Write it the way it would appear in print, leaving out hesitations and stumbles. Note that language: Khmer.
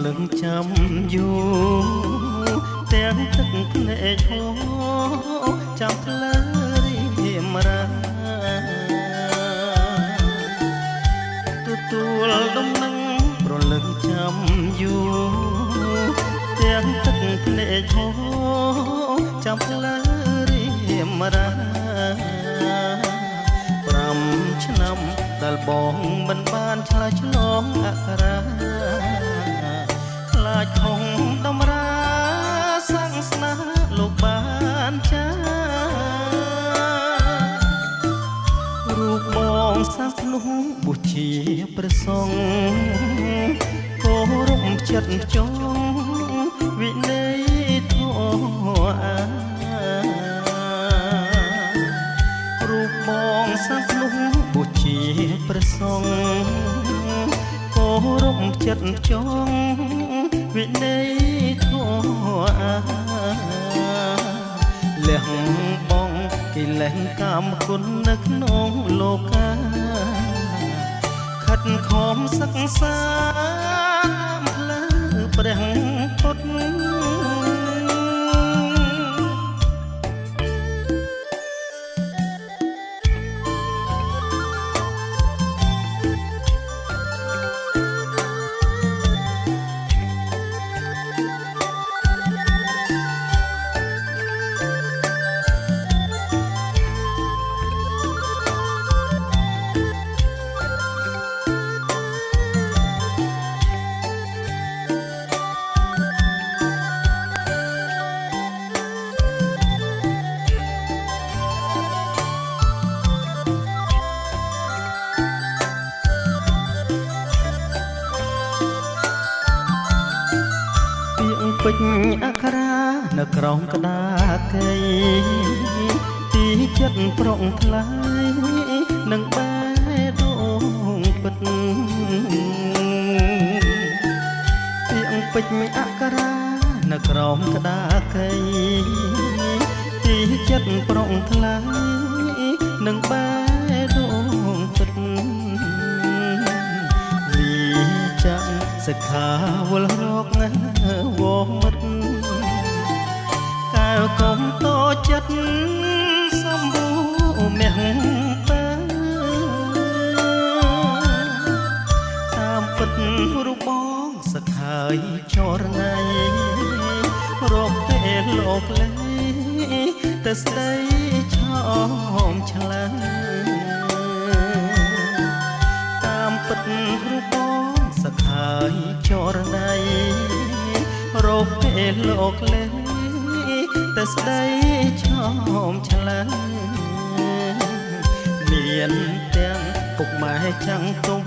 លឹងចាំយូរទាំងទឹកភ្នែកហូរចាំផ្លូវរៀមរាទទួលដំណឹងប្រលឹងចាំយូរទាំងទឹកភ្នែកហូរចាំផ្លូវរៀមរា5 ឆ្នាំដែលបងមិនបានឆ្លើយឆ្លងអក្សរាខ្លាចខំតម្រាសាំងស្នេហ៍លោកបានចារូបបងសាភ្នោះបុជាព្រះសង្ឃគោរពចិត្តចងវិន័យធម៌រូបបងសាភ្នោះបុជាព្រះសង្ឃគោរពចិត្តចងវិន័យធម៌លះបងកិលេសកម្មគុណនៅក្នុងលោកាខិតខំសិក្សាតាមផ្លូវព្រះពុទ្ធពេញអក្សរានៅក្រោមក្តារកៃទីចិត្តប្រុងថ្លៃនឹងបែដងពិតពីអង្គពេញអក្សរានៅក្រោមក្តារកៃទីចិត្តប្រុងថ្លៃនឹងបែដងពិតវាចាំសិក្ខាវល់រកណាវមិត្តកែវកុំតូចចិត្តសម្បូរមាំងទៅតាមពិតរូបបងសក្ខាយចរណៃរកពេលលោកលេទៅស្ដីឆោមឆ្លើយតាមពិតរូបបងសក្ខាយចរណៃរកពេលលោកលេទៅស្ដីឆោមឆ្លើយមានទាំងពុកម៉ែចាំងទុំ